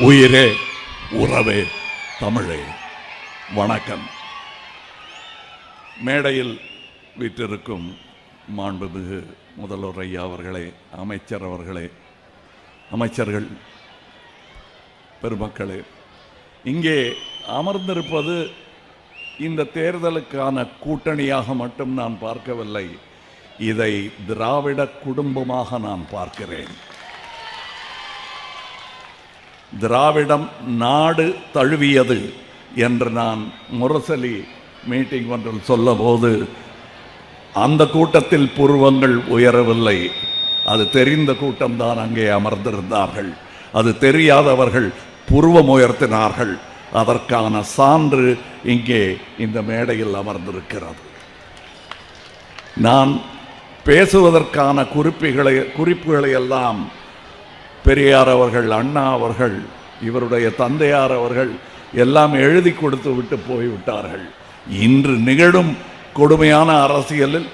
உயிரே உறவே தமிழே வணக்கம். மேடையில் வீற்றிருக்கும் மாண்புமிகு முதல்வர் ஐயா அவர்களே, அமைச்சர் அவர்களே, அமைச்சர்கள் பெருமக்களே, இங்கே அமர்ந்திருப்பது இந்த தேர்தலுக்கான கூட்டணியாக மட்டும் நான் பார்க்கவில்லை, இதை திராவிட குடும்பமாக நான் பார்க்கிறேன். திராவிடம் நாடு தழுவியது என்று நான் முரசொலி மீட்டிங் ஒன்றில் சொல்லபோது அந்த கூட்டத்தில் புருவங்கள் உயரவில்லை. அது தெரிந்த கூட்டம்தான் அங்கே அமர்ந்திருந்தார்கள். அது தெரியாதவர்கள் புருவம் உயர்த்தினார்கள். அதற்கான சான்று இங்கே இந்த மேடையில் அமர்ந்திருக்கிறது. நான் பேசுவதற்கான குறிப்புகளை எல்லாம் பெரியார் அவர்கள், அண்ணா அவர்கள், இவருடைய தந்தையார் அவர்கள் எல்லாம் எழுதி கொடுத்து விட்டு போய்விட்டார்கள். இன்று நிகழும் கொடுமையான அரசியலில்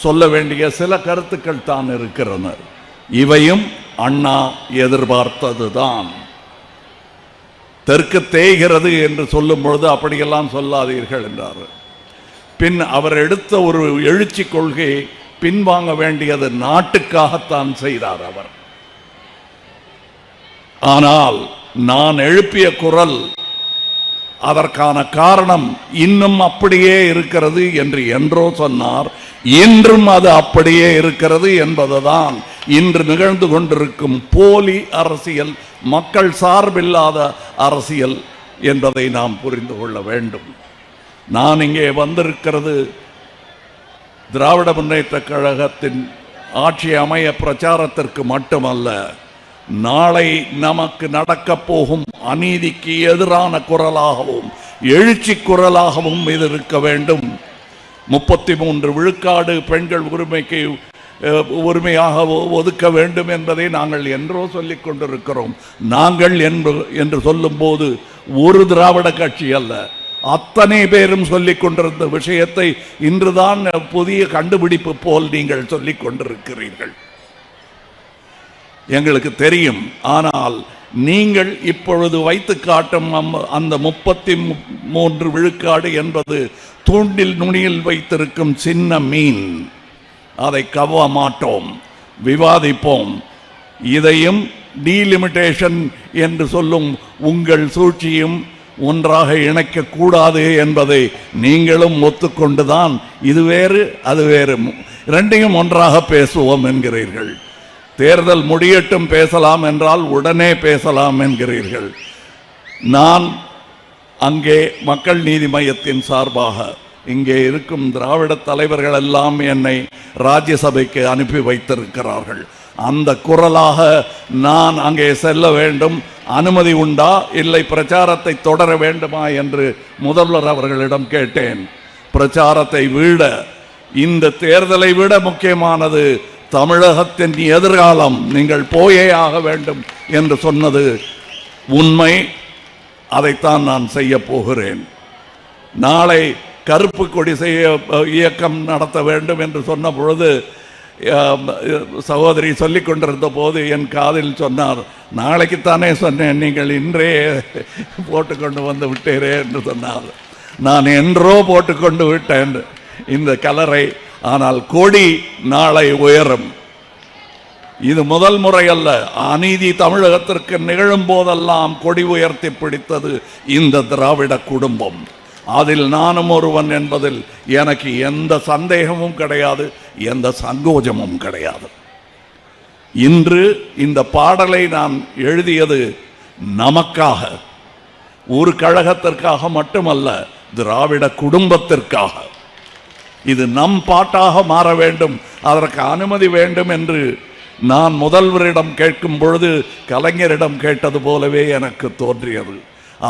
சொல்ல வேண்டிய சில கருத்துக்கள் தான் இருக்கிறன. இவையும் அண்ணா எதிர்பார்த்ததுதான். தெற்கு தேய்கிறது என்று சொல்லும் பொழுது அப்படியெல்லாம் சொல்லாதீர்கள் என்றார். பின் அவர் எடுத்த ஒரு எழுச்சி கொள்கையை பின்வாங்க வேண்டியது நாட்டுக்காகத்தான் செய்தார் அவர். ஆனால் நான் எழுப்பிய குரல் அதற்கான காரணம் இன்னும் அப்படியே இருக்கிறது என்று என்றோ சொன்னார். இன்றும் அது அப்படியே இருக்கிறது என்பதுதான் இன்று நிகழ்ந்து கொண்டிருக்கும் போலி அரசியல், மக்கள் சார்பில்லாத அரசியல் என்பதை நாம் புரிந்து கொள்ள வேண்டும். நான் இங்கே வந்திருக்கிறது திராவிட முன்னேற்ற கழகத்தின் ஆட்சி அமைய பிரச்சாரத்திற்கு மட்டுமல்ல, நாளை நமக்கு நடக்கப் போகும் அநீதிக்கு எதிரான குரலாகவும் எழுச்சி குரலாகவும் இது இருக்க வேண்டும். 33 விழுக்காடு பெண்கள் உரிமையாக ஒதுக்க வேண்டும் என்பதை நாங்கள் என்றோ சொல்லிக் கொண்டிருக்கிறோம். நாங்கள் என்று சொல்லும் போது ஒரு திராவிட கட்சி அல்ல, அத்தனை பேரும் சொல்லிக் கொண்டிருந்த விஷயத்தை இன்றுதான் புதிய கண்டுபிடிப்பு போல் நீங்கள் சொல்லிக் கொண்டிருக்கிறீர்கள். எங்களுக்கு தெரியும். ஆனால் நீங்கள் இப்பொழுது வைத்து காட்டும் அந்த 33 விழுக்காடு என்பது தூண்டில் நுனியில் வைத்திருக்கும் சின்ன மீன். அதை கவ்வ மாட்டோம், விவாதிப்போம். இதையும் டீலிமிட்டேஷன் என்று சொல்லும் உங்கள் சூழ்ச்சியும் ஒன்றாக இணைக்க கூடாது என்பதை நீங்களும் ஒத்துக்கொண்டுதான் இது வேறு அது வேறு, இரண்டையும் ஒன்றாக பேசுவோம் என்கிறீர்கள். தேர்தல் முடியட்டும் பேசலாம் என்றால் உடனே பேசலாம் என்கிறீர்கள். நான் அங்கே மக்கள் நீதி மையத்தின் சார்பாக இங்கே இருக்கும் திராவிட தலைவர்கள் எல்லாம் என்னை ராஜ்யசபைக்கு அனுப்பி வைத்திருக்கிறார்கள். அந்த குரலாக நான் அங்கே செல்ல வேண்டும். அனுமதி உண்டா, இல்லை பிரச்சாரத்தை தொடர வேண்டுமா என்று முதல்வர் அவர்களிடம் கேட்டேன். பிரச்சாரத்தை விட இந்த தேர்தலை விட முக்கியமானது தமிழகத்தின் எதிர்காலம், நீங்கள் போயே ஆக வேண்டும் என்று சொன்னது உண்மை. அதைத்தான் நான் செய்ய போகிறேன். நாளை கருப்பு கொடி இயக்கம் நடத்த வேண்டும் என்று சொன்ன பொழுது சகோதரி சொல்லிக் கொண்டிருந்த போது என் காதில் சொன்னார், நாளைக்குத்தானே சொன்னேன், நீங்கள் இன்றே போட்டுக்கொண்டு வந்து விட்டீரே என்று சொன்னார். நான் என்றோ போட்டுக்கொண்டு விட்டேன் இந்த கலரை. ஆனால் கொடி நாளை உயரும். இது முதல் முறை அல்ல. அநீதி தமிழகத்திற்கு நிகழும் போதெல்லாம் கொடி உயர்த்தி பிடித்தது இந்த திராவிட குடும்பம். அதில் நானும் ஒருவன் என்பதில் எனக்கு எந்த சந்தேகமும் கிடையாது, எந்த சங்கோஜமும் கிடையாது. இன்று இந்த பாடலை நான் எழுதியது நமக்காக, ஒரு கழகத்திற்காக மட்டுமல்ல, திராவிட குடும்பத்திற்காக. இது நம் பாட்டாக மாற வேண்டும், அதற்கு அனுமதி வேண்டும் என்று நான் முதல்வரிடம் கேட்கும் பொழுது கலைஞரிடம் கேட்டது போலவே எனக்கு தோன்றியது.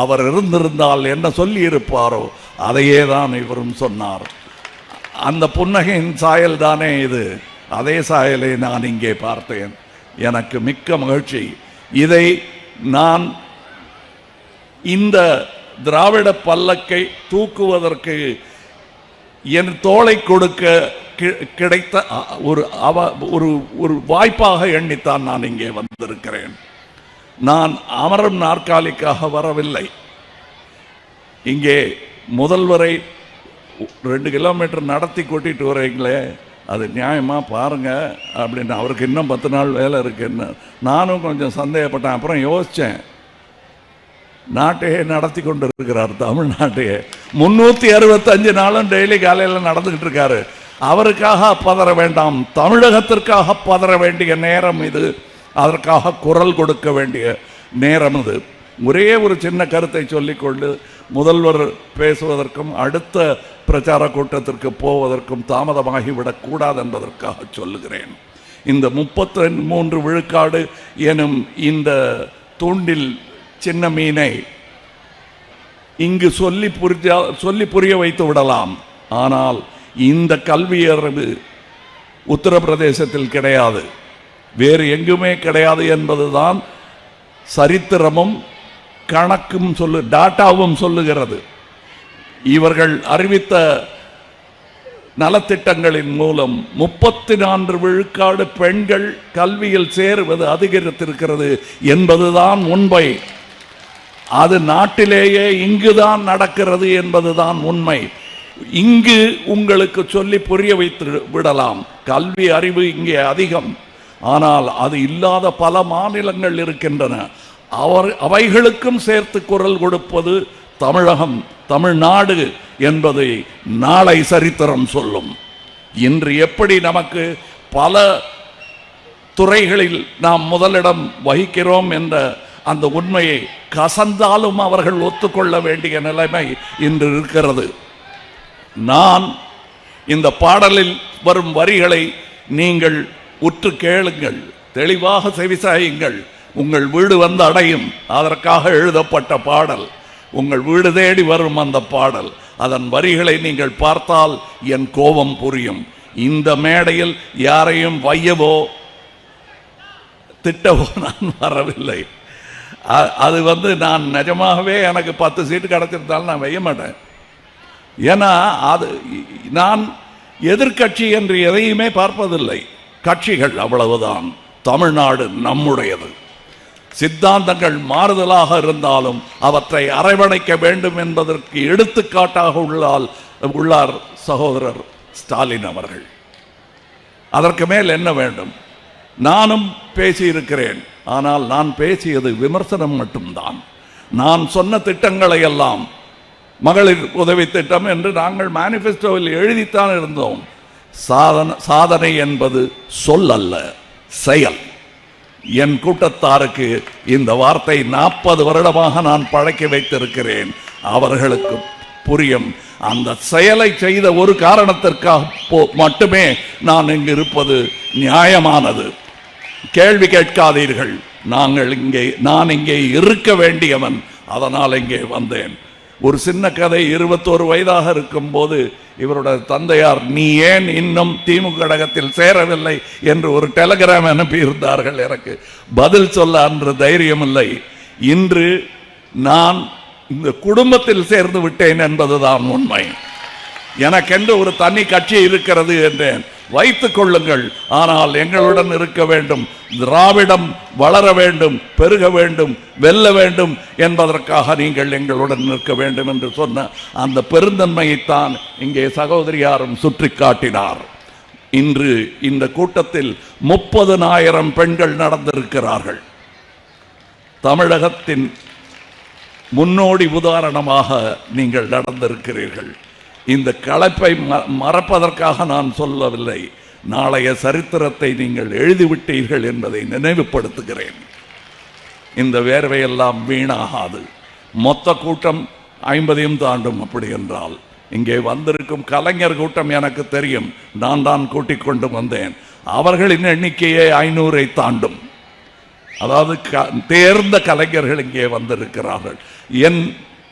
அவர் இருந்திருந்தால் என்ன சொல்லி இருப்பாரோ அதையே தான் இவரும் சொன்னார். அந்த புன்னகையின் சாயல் தானே இது. அதே சாயலை நான் இங்கே பார்த்தேன். எனக்கு மிக்க மகிழ்ச்சி. இதை நான் இந்த திராவிட பல்லக்கை தூக்குவதற்கு என் தோளை கொடுக்க கிடைத்த ஒரு வாய்ப்பாக எண்ணித்தான் நான் இங்கே வந்திருக்கிறேன். நான் அமரும் நாற்காலிக்காக வரவில்லை. இங்கே முதல்வரை 2 கிலோமீட்டர் நடத்தி கூட்டிட்டு வரீங்களே, அது நியாயமா பாருங்க அப்படின்னு. அவருக்கு இன்னும் 10 நாள் வேலை இருக்குன்னு நானும் கொஞ்சம் சந்தேகப்பட்டேன். அப்புறம் யோசித்தேன், நாட்டையே நடத்தி கொண்டு இருக்கிறார், தமிழ்நாட்டையே 365 நாளும் டெய்லி காலையில் நடந்துகிட்டு இருக்காரு. அவருக்காக பதற வேண்டாம், தமிழகத்திற்காக பதற வேண்டிய நேரம் இது, அதற்காக குரல் கொடுக்க வேண்டிய நேரம் இது. ஒரே ஒரு சின்ன கருத்தை சொல்லிக்கொண்டு முதல்வர் பேசுவதற்கும் அடுத்த பிரச்சார கூட்டத்திற்கு போவதற்கும் தாமதமாகிவிடக் கூடாது என்பதற்காக சொல்லுகிறேன். இந்த 33 விழுக்காடு எனும் இந்த தூண்டில் சின்ன மீனை இங்கு சொல்லி புரிய வைத்து விடலாம். ஆனால் இந்த கல்வியறிவு உத்தரப்பிரதேசத்தில் கிடையாது, வேறு எங்குமே கிடையாது என்பதுதான் சரித்திரமும் கணக்கும் டாட்டாவும் சொல்லுகிறது. இவர்கள் அறிவித்த நலத்திட்டங்களின் மூலம் 34 விழுக்காடு பெண்கள் கல்வியில் சேருவது அதிகரித்திருக்கிறது என்பதுதான் உண்மை. அது நாட்டிலேயே இங்குதான் நடக்கிறது என்பதுதான் உண்மை. இங்கு உங்களுக்கு சொல்லி புரிய வைத்து விடலாம். கல்வி அறிவு இங்கே அதிகம், ஆனால் அது இல்லாத பல மாநிலங்கள் இருக்கின்றன. அவைகளுக்கும் சேர்த்து குரல் கொடுப்பது தமிழகம், தமிழ்நாடு என்பதை நாளை சரித்திரம் சொல்லும். இன்று எப்படி நமக்கு பல துறைகளில் நாம் முதலிடம் வகிக்கிறோம் என்ற அந்த உண்மையை கசந்தாலும் அவர்கள் ஒத்துக்கொள்ள வேண்டிய நிலைமை இன்று இருக்கிறது. நான் இந்த பாடலில் வரும் வரிகளை நீங்கள் உற்று கேளுங்கள், தெளிவாக செவிசாயுங்கள். உங்கள் வீடு வந்து அடையும், அதற்காக எழுதப்பட்ட பாடல். உங்கள் வீடு தேடி வரும் அந்த பாடல். அதன் வரிகளை நீங்கள் பார்த்தால் என் கோபம் புரியும். இந்த மேடையில் யாரையும் வையவோ திட்டவோ நான் வரவில்லை. அது நான் நிஜமாகவே எனக்கு 10 சீட்டு கிடைச்சிருந்தாலும் நான் வைய மாட்டேன். ஏன்னா நான் எதிர்கட்சி என்று எதையுமே பார்ப்பதில்லை. கட்சிகள் அவ்வளவுதான். தமிழ்நாடு நம்முடையது. சித்தாந்தங்கள் மாறுதலாக இருந்தாலும் அவற்றை அரவணைக்க வேண்டும் என்பதற்கு எடுத்துக்காட்டாக உள்ளார் சகோதரர் ஸ்டாலின் அவர்கள். அதற்கு மேல் என்ன வேண்டும்? நானும் பேசியிருக்கிறேன், ஆனால் நான் பேசியது விமர்சனம் மட்டும்தான். நான் சொன்ன திட்டங்களை எல்லாம் மகளிர் உதவி திட்டம் என்று நாங்கள் மேனிஃபெஸ்டோவில் எழுதித்தான் இருந்தோம். சாதனை என்பது சொல் அல்ல, செயல். என் கூட்டத்தாருக்கு இந்த வார்த்தை 40 வருடமாக நான் பழக்கி வைத்திருக்கிறேன். அவர்களுக்கு புரியும். அந்த செயலை செய்த ஒரு காரணத்திற்காக மட்டுமே நான் இங்கு இருப்பது நியாயமானது. கேள்வி கேட்காதீர்கள். நான் இங்கே இருக்க வேண்டியவன், அதனால் இங்கே வந்தேன். ஒரு சின்ன கதை. 21 வயதாக இருக்கும் போது இவருடைய தந்தையார், நீ ஏன் இன்னும் திமுக கழகத்தில் சேரவில்லை என்று ஒரு டெலிகிராம் அனுப்பியிருந்தார்கள். எனக்கு பதில் சொல்ல அன்று தைரியம் இல்லை. இன்று நான் இந்த குடும்பத்தில் சேர்ந்து விட்டேன் என்பதுதான் உண்மை. எனக்கென்று ஒரு தனி கட்சி இருக்கிறது என்றேன். வைத்துக் கொள்ளுங்கள், ஆனால் எங்களுடன் இருக்க வேண்டும். திராவிடம் வளர வேண்டும், பெருக வேண்டும், வெல்ல வேண்டும் என்பதற்காக நீங்கள் எங்களுடன் நிற்க வேண்டும் என்று சொன்ன அந்த பெருந்தன்மையைத்தான் இங்கே சகோதரியாரும் சுற்றி காட்டினார். இன்று இந்த கூட்டத்தில் 30,000 பெண்கள் நடந்திருக்கிறார்கள். தமிழகத்தின் முன்னோடி உதாரணமாக நீங்கள் நடந்திருக்கிறீர்கள். இந்த களைப்பை மறப்பதற்காக நான் சொல்லவில்லை. நாளைய சரித்திரத்தை நீங்கள் எழுதிவிட்டீர்கள் என்பதை நினைவுபடுத்துகிறேன். இந்த வேர்வையெல்லாம் வீணாகாது. மொத்த கூட்டம் 50 தாண்டும். அப்படி என்றால் இங்கே வந்திருக்கும் கலைஞர் கூட்டம் எனக்கு தெரியும். நான் தான் கூட்டிக் கொண்டு வந்தேன். அவர்களின் எண்ணிக்கையே 500 தாண்டும். அதாவது தேர்ந்த கலைஞர்கள் இங்கே வந்திருக்கிறார்கள். என்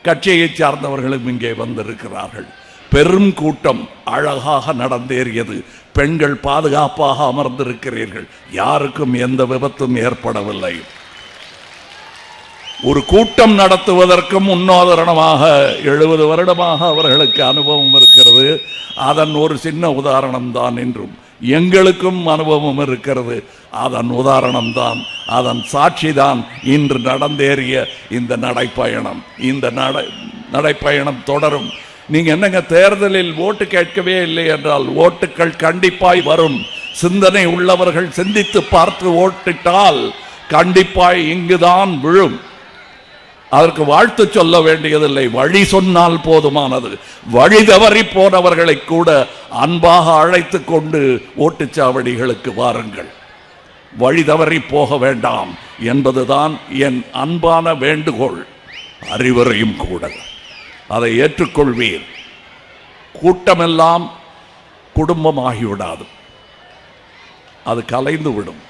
கட்சியை சார்ந்தவர்களும் இங்கே வந்திருக்கிறார்கள். பெரும் கூட்டம் அழகாக நடந்தேறியது. பெண்கள் பாதுகாப்பாக அமர்ந்திருக்கிறீர்கள். யாருக்கும் எந்த விபத்தும் ஏற்படவில்லை. ஒரு கூட்டம் நடத்துவதற்கு முன்னுதாரணமாக 70 வருடமாக அவர்களுக்கு அனுபவம் இருக்கிறது. அதன் ஒரு சின்ன உதாரணம் தான். இன்றும் எங்களுக்கும் அனுபவம் இருக்கிறது. அதன் உதாரணம்தான், அதன் சாட்சிதான் இன்று நடந்தேறிய இந்த நடைப்பயணம். இந்த நடைப்பயணம் தொடரும். நீங்க என்னங்க தேர்தலில் ஓட்டு கேட்கவே இல்லை என்றால் ஓட்டுக்கள் கண்டிப்பாய் வரும். சிந்தனை உள்ளவர்கள் சிந்தித்து பார்த்து ஓட்டிட்டால் கண்டிப்பாய் இங்குதான் விழும். அதற்கு வாழ்த்து சொல்ல வேண்டியதில்லை, வழி சொன்னால் போதுமானது. வழி தவறி போனவர்களை கூட அன்பாக அழைத்து கொண்டு ஓட்டுச்சாவடிகளுக்கு வாருங்கள். வழி தவறி போக வேண்டாம் என்பதுதான் என் அன்பான வேண்டுகோள், அறிவுரையும் கூட. அதை ஏற்றுக்கொள்வீர். கூட்டமெல்லாம் குடும்பமாகிவிடாது, அது கலைந்து விடும்.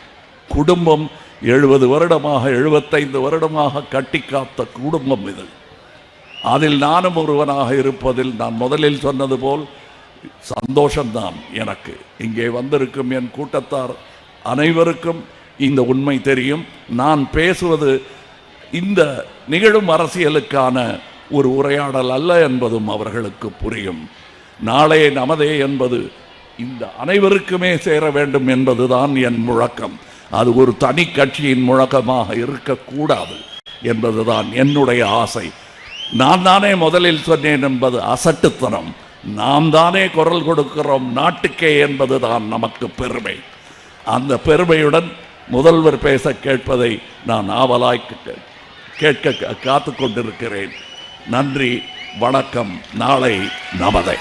குடும்பம் 70 வருடமாக 75 வருடமாக கட்டி காத்த குடும்பம் இது. அதில் நானும் ஒருவனாக இருப்பதில் நான் முதலில் சொன்னது போல் சந்தோஷம்தான் எனக்கு. இங்கே வந்திருக்கும் என் கூட்டத்தார் அனைவருக்கும் இந்த உண்மை தெரியும். நான் பேசுவது இந்த நிகழும் அரசியலுக்கான ஒரு உரையாடல் அல்ல என்பதும் அவர்களுக்கு புரியும். நாளே நமதே என்பது இந்த அனைவருக்குமே சேர வேண்டும் என்பதுதான் என் முழக்கம். அது ஒரு தனி கட்சியின் முழக்கமாக இருக்கக்கூடாது என்பதுதான் என்னுடைய ஆசை. நான் தானே முதலில் சொன்னேன் என்பது அசட்டுத்தனம். நாம் தானே குரல் கொடுக்கிறோம் நாட்டுக்கே என்பதுதான் நமக்கு பெருமை. அந்த பெருமையுடன் முதல்வர் பேச கேட்பதை நான் ஆவலாய் கேட்க காத்து கொண்டிருக்கிறேன். நன்றி, வணக்கம். நாளை நமதே.